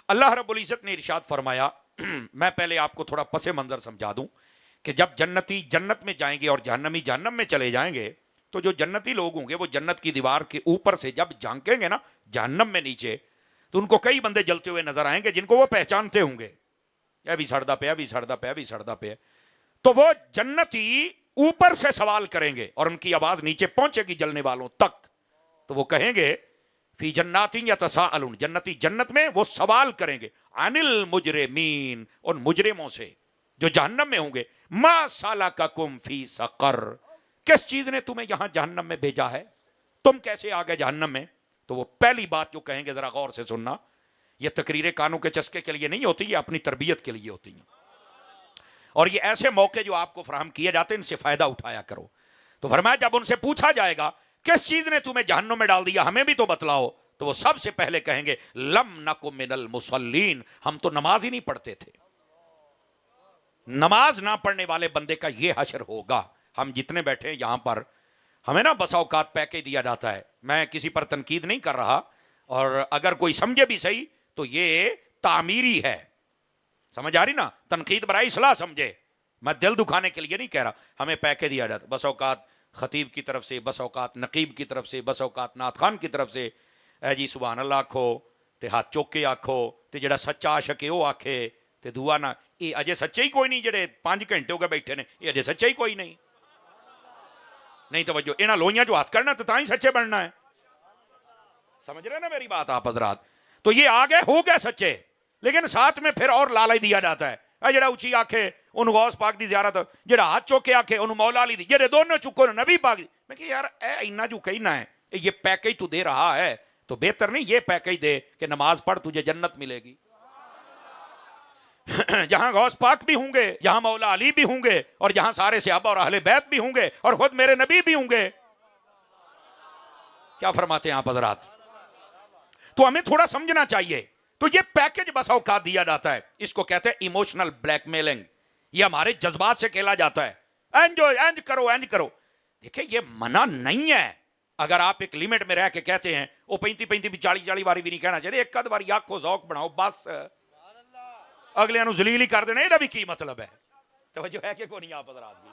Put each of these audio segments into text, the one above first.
अल्लाह रब्बुल इज़्ज़त ने इरशाद फरमाया, मैं पहले आपको थोड़ा पसे मंजर समझा दूं कि जब जन्नती जन्नत में जाएंगे और जहन्नमी जहन्नम में चले जाएंगे, तो जो जन्नती लोग होंगे वो जन्नत की दीवार के ऊपर से जब झांकेंगे ना जहन्नम में नीचे, तो उनको कई बंदे जलते हुए नजर आएंगे जिनको वो पहचानते होंगे, यह भी सड़दा पे, भी सड़दा पे, भी सड़दा पे। तो वो जन्नती ऊपर से सवाल करेंगे और उनकी आवाज नीचे पहुंचेगी जलने वालों तक। तो वो कहेंगे फी जन्नातिन यतसाअलून, जन्नती जन्नत में वो सवाल करेंगे अनिल मुजरिमीन, उन मुजरिमों से जो जहन्नम में होंगे, मा सलककुम फी सकर, किस चीज ने तुम्हें यहां जहन्नम में भेजा है, तुम कैसे आ गए जहन्नम में। तो वो पहली बात जो कहेंगे, जरा गौर से सुनना, ये तकरीरें कानों के चस्के के लिए नहीं होती, ये अपनी तरबियत के लिए होती हैं, और ये ऐसे मौके जो आपको फराहम किए जाते हैं इनसे फायदा उठाया करो। तो फरमाया जब उनसे पूछा जाएगा किस चीज ने तुम्हें जहन्नुम में डाल दिया, हमें भी तो बतलाओ, तो वो सबसे पहले कहेंगे लम नकु मिनल मुसल्लीन, हम तो नमाज ही नहीं पढ़ते थे। नमाज ना पढ़ने वाले बंदे का ये हशर होगा। हम जितने बैठे हैं यहां पर, हमें ना बसा औकात पैकेज दिया जाता है, मैं किसी पर तनकीद नहीं कर रहा, और अगर कोई समझे भी सही तो ये तामीरी है, समझ आ रही ना, तनकीद बराई सलाह समझे, मैं दिल दुखाने के लिए नहीं कह रहा। हमें पैकेज दिया जाता, बस औकात खतीब की तरफ से, बस औकात नकीब की तरफ से, बस औकात नात खान की तरफ से, ए जी सुभान अल्लाह आखो ते हाथ चुक के आखो, ते जड़ा सच्चा आशक है वो आखे, ते दुआ ना, ये अजे सच्चे ही कोई नहीं, जेडे 5 घंटे हो गए बैठे ने, ये अजे सच्चे ही कोई नहीं। नहीं तो वजो इन्हें लोइयां जो हाथ करना तो ही सच्चे बनना है, समझ रहे ना मेरी बात आप हजरात। तो ये आ गए, हो गए सच्चे, लेकिन साथ में फिर और लालच दिया जाता है, जड़ा उची आखे उन गौस पाक की ज़ियारत, जड़ा हाथ चुक के आखे उन मौला अली दी, जेडे दोनों चुको नबी पाक दी। मैं कि यार ए इन्ना जो कहना है, ये पैकेज तू दे रहा है तो बेहतर नहीं ये पैकेज दे कि नमाज पढ़ तुझे जन्नत मिलेगी। जहां गौस पाक भी होंगे, जहां मौला अली भी होंगे, और जहां सारे सहाबा और अहले बैत भी होंगे, और खुद मेरे नबी भी होंगे। क्या फरमाते हैं आप हजरात? तो हमें थोड़ा समझना चाहिए। तो ये पैकेज बस औकात दिया जाता है, इसको कहते हैं इमोशनल ब्लैकमेलिंग, ये हमारे जज्बात से खेला जाता है, एंज करो एंज करो। देखिए ये मना नहीं है, अगर आप एक लिमिट में रह के कहते हैं, वो 35 40 बारी भी नहीं कहना चाहिए, एक आध बारी आखो जौक बनाओ बस, अगले जलील ही कर देना, ये भी की मतलब है, तो जो है कि को नहीं आप हजरात भी,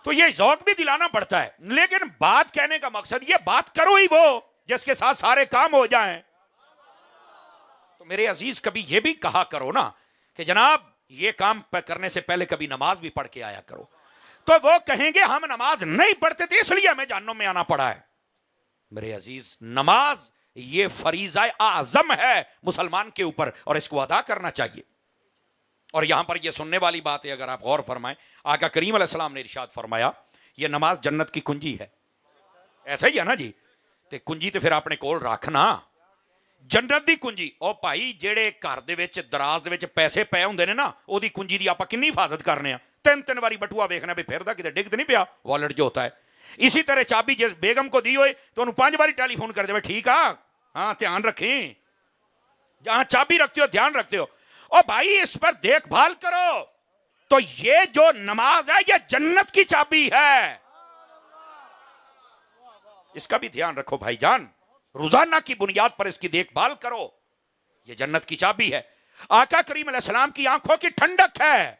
तो ये जौक भी दिलाना पड़ता है। लेकिन बात कहने का मकसद, ये बात करो ही वो जिसके साथ सारे काम हो जाएं। तो मेरे अजीज कभी ये भी कहा करो ना कि जनाब ये काम करने से पहले कभी नमाज भी पढ़ के आया करो। तो वो कहेंगे हम नमाज नहीं पढ़ते थे इसलिए हमें जहन्नुम में आना पड़ा है। मेरे अजीज नमाज ये फरीजा आजम है मुसलमान के ऊपर, और इसको अदा करना चाहिए। और यहां पर ये सुनने वाली बात है, अगर आप गौर फरमाएं, आका करीम अलैहिस्सलाम ने इरशाद फरमाया ये नमाज जन्नत की कुंजी है। ऐसा ही है ना जी, ते कुंजी तो फिर अपने कोल रखना, जन्नत दी कुंजी। ओ भाई जेड़े घर दे विच दराज दे विच पैसे पे हुंदे ने ना, ओदी कुंजी दी आपां किन्नी हिफाजत करने आ, 3 बारी बटुआ देखना भी फिरदा किते डिग ते नहीं पिया, वॉलेट जो होता है। इसी तरह चाबी जिस बेगम को दी होए तो उन्हें 5 बारी टेलीफोन कर दे, ठीक आ, हाँ ध्यान रखें, जहां चाबी रखते हो ध्यान रखते हो, ओ भाई इस पर देखभाल करो। तो ये जो नमाज है ये जन्नत की चाबी है, इसका भी ध्यान रखो भाईजान, रोजाना की बुनियाद पर इसकी देखभाल करो, ये जन्नत की चाबी है। आका करीम अलैहिस्सलाम की आंखों की ठंडक है,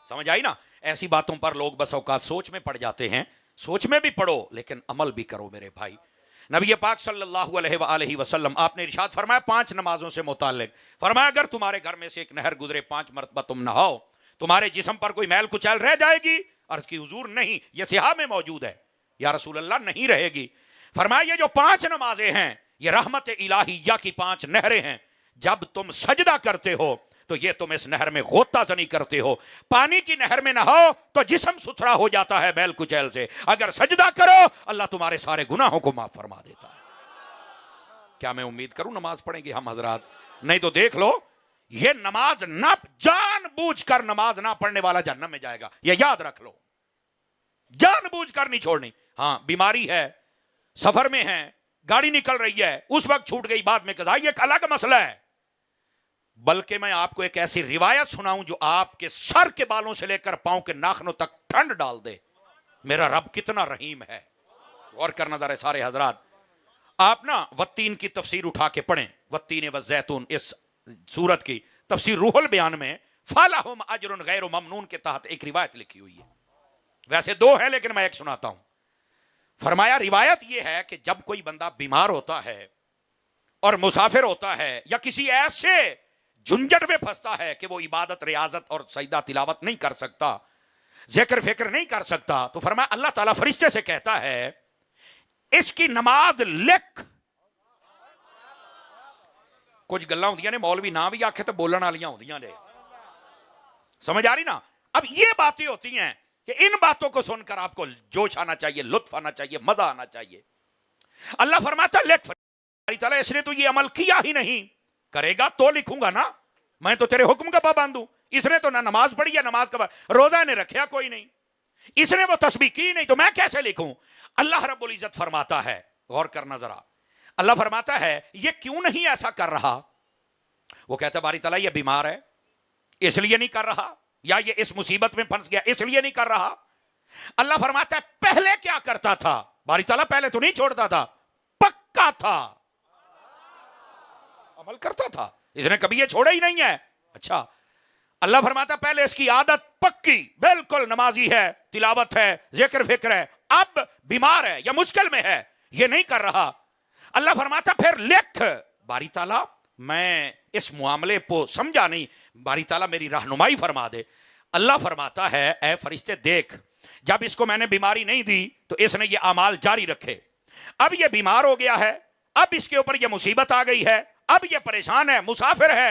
समझ आई ना। ऐसी बातों पर लोग बस औकात सोच में पड़ जाते हैं, सोच में भी पढ़ो लेकिन अमल भी करो मेरे भाई। नबी पाक सल्लल्लाहु अलैहि वसल्लम आपने इरशाद फरमाया 5 नमाजों से मुताल्लिक, फरमाया अगर तुम्हारे घर में से एक नहर गुजरे 5 मरतबा तुम नहाओ, तुम्हारे जिस्म पर कोई मैल कुचैल रह जाएगी? अर्ज की हुजूर नहीं, यह सिहा में मौजूद है। या रसूल अल्लाह नहीं रहेगी। फरमाया ये जो 5 नमाजें हैं ये रहमत इलाहिया की 5 नहरें हैं, जब तुम सजदा करते हो तो ये तुम इस नहर में गोताजनी करते हो। पानी की नहर में नहाओ तो जिस्म सुथरा हो जाता है बैल कुचैल से, अगर सजदा करो अल्लाह तुम्हारे सारे गुनाहों को माफ फरमा देता है। क्या मैं उम्मीद करूं नमाज पढ़ेंगे हम हजरात? नहीं तो देख लो ये नमाज ना जानबूझकर नमाज ना पढ़ने वाला जहन्नम में जाएगा, ये याद रख लो, जानबूझकर नहीं छोड़नी। हाँ बीमारी है, सफर में है, गाड़ी निकल रही है, उस वक्त छूट गई, बाद में कज़ा, ये एक अलग मसला है। बल्कि मैं आपको एक ऐसी रिवायत सुनाऊं जो आपके सर के बालों से लेकर पांव के नाखनों तक ठंड डाल दे। मेरा रब कितना रहीम है, गौर करना जरा सारे हजरात। आप ना वत्तीन की तफसीर उठा के पढ़ें, वत्तीन व जैतून, इस सूरत की तफसीर रूहुल बयान में फलहुम अजरुन गैर ममनून के तहत एक रिवायत लिखी हुई है। वैसे दो है लेकिन मैं एक सुनाता हूं। फरमाया रिवायत यह है कि जब कोई बंदा बीमार होता है और मुसाफिर होता है या किसी ऐसे झुंझट में फंसता है कि वो इबादत, रियाजत और सजदा तिलावत नहीं कर सकता, जिक्र फिक्र नहीं कर सकता, तो फरमाया अल्लाह ताला फरिश्ते से कहता है इसकी नमाज लिख। कुछ गल्लां होंदियां ने मौलवी ना भी आखे तो बोलने वालियां होंदियां ने, समझ आ रही ना। अब ये बातें होती हैं कि इन बातों को सुनकर आपको जोश आना चाहिए, लुत्फ आना चाहिए, मजा आना चाहिए। अल्लाह फरमाता लिख, इसने तो ये अमल किया ही नहीं, करेगा तो लिखूंगा ना, मैं तो तेरे हुक्म का पाबंद हूं। इसने तो ना नमाज पढ़ी है, नमाज का रोजा ने रखा कोई नहीं, इसने वो तस्बीह की नहीं, तो मैं कैसे लिखूं। अल्लाह रब्बुल इज्जत फरमाता है, गौर करना जरा, अल्लाह फरमाता है ये क्यों नहीं ऐसा कर रहा। वो कहता बारी तला ये बीमार है इसलिए नहीं कर रहा, या ये इस मुसीबत में फंस गया इसलिए नहीं कर रहा। अल्लाह फरमाता है पहले क्या करता था। बारी ताला पहले तो नहीं छोड़ता था, पक्का था, अमल करता था, इसने कभी ये छोड़ा ही नहीं है। अच्छा, अल्लाह फरमाता पहले इसकी आदत पक्की, बिल्कुल नमाजी है, तिलावत है, जिक्र फिक्र है, अब बीमार है या मुश्किल में है, ये नहीं कर रहा। अल्लाह फरमाता फिर लिख। बारी ताला मैं इस मामले को समझा नहीं, बारी ताला मेरी रहनुमाई फरमा दे। अल्लाह फरमाता है ऐ फरिश्ते देख, जब इसको मैंने बीमारी नहीं दी तो इसने ये अमाल जारी रखे, अब ये बीमार हो गया है, अब इसके ऊपर ये मुसीबत आ गई है, अब ये परेशान है, मुसाफिर है,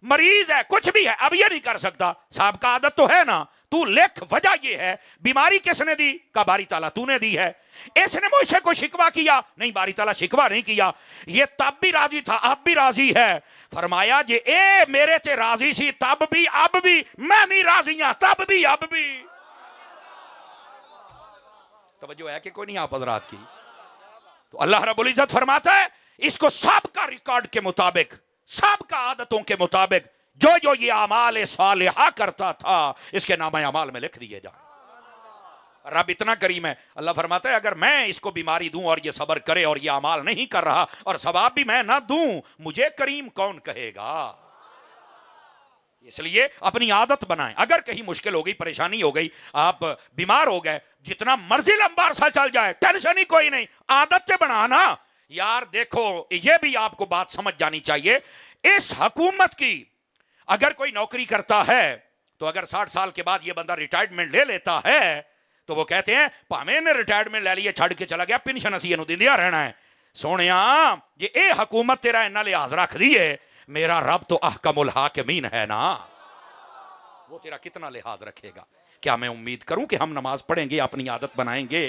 मरीज है, कुछ भी है, अब ये नहीं कर सकता। साहब का आदत तो है ना, तू लिख। वजह ये है बीमारी किसने दी, का बारी ताला तूने दी है। इसने मुझसे को शिकवा किया, नहीं बारी ताला शिकवा नहीं किया, ये तब भी राजी था अब भी राजी है। फरमाया जे ए मेरे ते राजी सी तब भी अब भी, मैं भी राजी हूं तब भी अब भी। तवज्जो है कि कोई नहीं आप हजरात की। तो अल्लाह रब्बुल इज्जत फरमाता है इसको सबका रिकॉर्ड के मुताबिक, सबका आदतों के मुताबिक जो जो ये अमाल सालिहा करता था इसके नामे अमाल में लिख दिए जाए। रब इतना करीम है, अल्लाह फरमाता है अगर मैं इसको बीमारी दूं और ये सब्र करे और ये अमाल नहीं कर रहा और सवाब भी मैं ना दूं, मुझे करीम कौन कहेगा। इसलिए अपनी आदत बनाएं। अगर कहीं मुश्किल हो गई, परेशानी हो गई, आप बीमार हो गए, जितना मर्जी लंबा अरसा चल जाए टेंशन ही कोई नहीं, आदत से बनाना। यार देखो ये भी आपको बात समझ जानी चाहिए, इस हुकूमत की अगर कोई नौकरी करता है तो अगर 60 साल के बाद ये बंदा रिटायरमेंट ले लेता है तो वो कहते हैं भावे ने रिटायरमेंट ले लिए छड़ के चला गया, पेंशन असी इहनूं दिंदियां रहना है। सोनिया जे ए हुकूमत तेरा इन्ना लिहाज रख दी है, मेरा रब तो अहकमुल हाकिमीन है ना, वो तेरा कितना लिहाज रखेगा। क्या मैं उम्मीद करूं कि हम नमाज पढ़ेंगे, अपनी आदत बनाएंगे,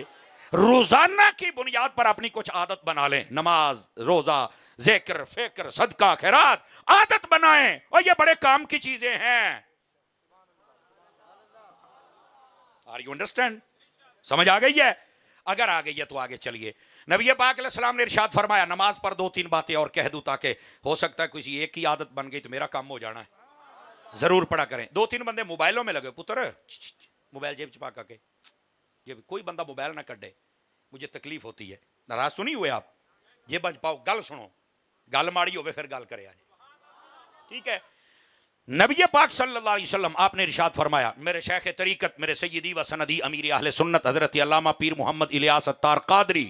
रोजाना की बुनियाद पर अपनी कुछ आदत बना लें, नमाज, रोजा, जिक्र फिक्र, सदका, खैरात, आदत बनाएं, और ये बड़े काम की चीजें हैं। Are you understand? समझ आ गई है? अगर आ गई है तो आगे चलिए। नबी पाक अलैहिस्सलाम ने इरशाद फरमाया नमाज पर 2-3 बातें और कह दूं ताकि हो सकता है किसी एक की आदत बन गई तो मेरा काम हो जाना है। जरूर पढ़ा करें। 2-3 बंदे मोबाइलों में लगे, पुत्र मोबाइल जेब छुपा के, ये कोई बंदा मोबाइल ना कड्डे, मुझे तकलीफ होती है। नाराज सुनी हुए आप, ये बच पाओ, गल सुनो, गल माड़ी होवे फिर गल करे, ठीक है। नबी पाक सल्लल्लाहु अलैहि वसल्लम आपने इरशाद फरमाया, मेरे शेख तरीकत, मेरे सय्यदी व सनदी अमीर अहले सुन्नत हजरत अल्लामा पीर मोहम्मद इलियास अत्तार कादरी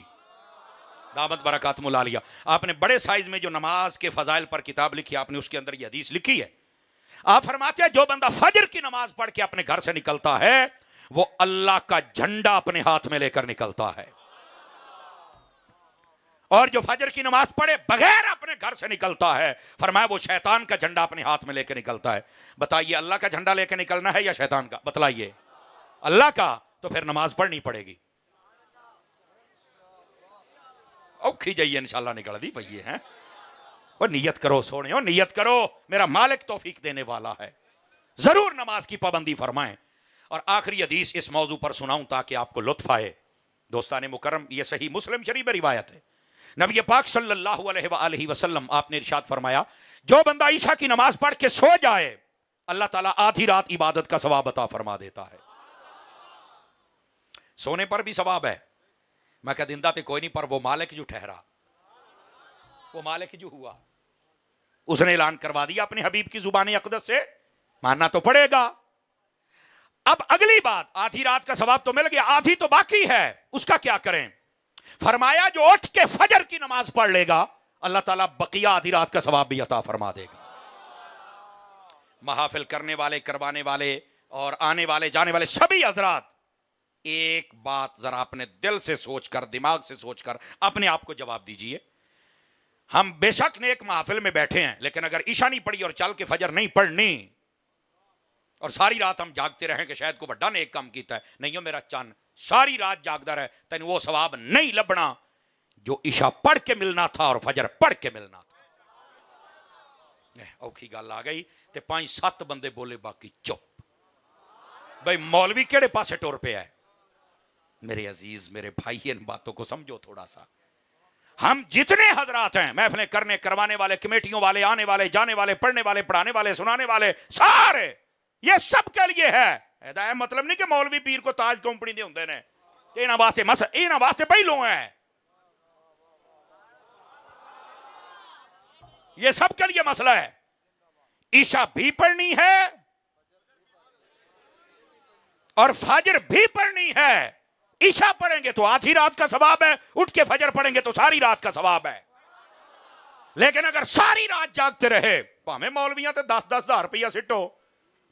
दामत बरकातुहुल आलिया, आपने बड़े साइज में जो नमाज के फजाइल पर किताब लिखी, आपने उसके अंदर ये हदीस लिखी है। आप फरमाते हैं जो बंदा फजर की नमाज पढ़ के अपने घर से निकलता है वो अल्लाह का झंडा अपने हाथ में लेकर निकलता है, और जो फजर की नमाज पढ़े बगैर अपने घर से निकलता है, फरमाया वो शैतान का झंडा अपने हाथ में लेकर निकलता है। बताइए अल्लाह का झंडा लेकर निकलना है या शैतान का? बतलाइए। अल्लाह का, तो फिर नमाज पढ़नी पड़ेगी। औखी जाइए इंशाल्लाह निकल दी भैया हैं। और नियत करो सोने, नियत करो, मेरा मालिक तौफीक देने वाला है, जरूर नमाज की पाबंदी फरमाएं। और आखिरी हदीस इस मौजू पर सुनाऊं ताकि आपको लुत्फ आए। दोस्ताने मुकर्रम, यह सही मुस्लिम शरीफ में रिवायत है। नबी पाक सल्लल्लाहु अलैहि वसल्लम आपने इरशाद फरमाया जो बंदा ईशा की नमाज पढ़ के सो जाए अल्लाह ताला आधी रात इबादत का सवाब अता फरमा देता है। सोने पर भी सवाब है, मैं कह दिंदा तो कोई नहीं, पर वो मालिक जो ठहरा वो मालिक जो हुआ, उसने ऐलान करवा दिया अपने हबीब की जुबानी अक़दस से, मानना तो पड़ेगा। अब अगली बात, आधी रात का सवाब तो मिल गया, आधी तो बाकी है, उसका क्या करें? फरमाया जो उठ के फजर की नमाज पढ़ लेगा, अल्लाह ताला बकिया आधी रात का सवाब भी अता फरमा देगा। महाफिल करने वाले, करवाने वाले और आने वाले जाने वाले सभी हजरात, एक बात जरा अपने दिल से सोचकर, दिमाग से सोचकर अपने आप को जवाब दीजिए। हम बेशक नेक महफिल में बैठे हैं, लेकिन अगर ईशा नहीं पड़ी और चल के फजर नहीं पढ़नी और सारी रात हम जागते रहें कि शायद को बड़ा नेक काम किया है, नहीं हो मेरा चन, सारी रात जागदा रहे, तेन वो सवाब नहीं लभना जो ईशा पढ़ के मिलना था और फजर पढ़ के मिलना था। औखी गल आ गई ते 5-7 बंदे बोले, बाकी चुप। भाई मौलवी केड़े पासे टुर पे है? मेरे अजीज, मेरे भाई, इन बातों को समझो थोड़ा सा। हम जितने हजरात हैं, महफिलें करने करवाने वाले, कमेटियों वाले, आने वाले जाने वाले, पढ़ने वाले, पढ़ाने वाले, सुनाने वाले, सारे ये सब के लिए है। हिदायत मतलब नहीं कि मौलवी पीर को ताज कंपनी दे होंगे ने, इन्हां वास्ते मस इन्हां वास्ते पहलों है, ये सब के लिए मसला है। ईशा भी पढ़नी है और फजर भी पढ़नी है। ईशा पढ़ेंगे तो आधी रात का सवाब है, उठ के फजर पढ़ेंगे तो सारी रात का सवाब है। लेकिन अगर सारी रात जागते रहे, भावें मौलवियां तो 10-10 हज़ार रुपया सिटो,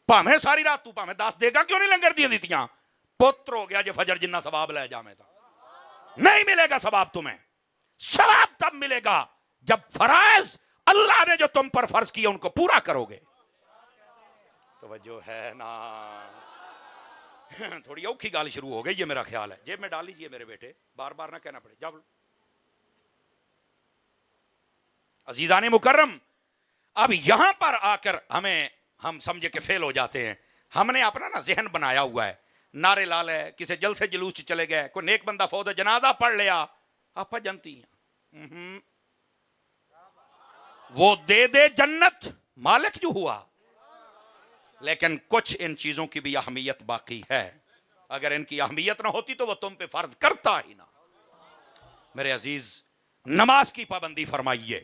भावें सारी रात, तू भावें 10 देगा क्यों नहीं लंगर दिया दितियां, पुत्र हो गया जो फजर जिन्ना सवाब ले जामे था। नहीं मिलेगा सवाब तुम्हें। सवाब तब मिलेगा जब फराइज अल्लाह ने जो तुम पर फर्ज किया उनको पूरा करोगे। तवज्जो है ना? थोड़ी औखी गाली शुरू हो गई, ये मेरा ख्याल है। जेब में डाल लीजिए मेरे बेटे, बार बार ना कहना पड़े। जब अजीजाने मुकर्रम, अब यहां पर आकर हम समझे के फेल हो जाते हैं। हमने अपना ना जहन बनाया हुआ है, नारे ला ले, किसी जलसे जुलूस चले गए, कोई नेक बंदा फौत जनाजा पढ़ लिया, आप जनती हैं वो दे दे जन्नत, मालिक जो हुआ। लेकिन कुछ इन चीजों की भी अहमियत बाकी है। अगर इनकी अहमियत ना होती तो वो तुम पे फर्ज करता ही ना। मेरे अजीज, नमाज की पाबंदी फरमाइए।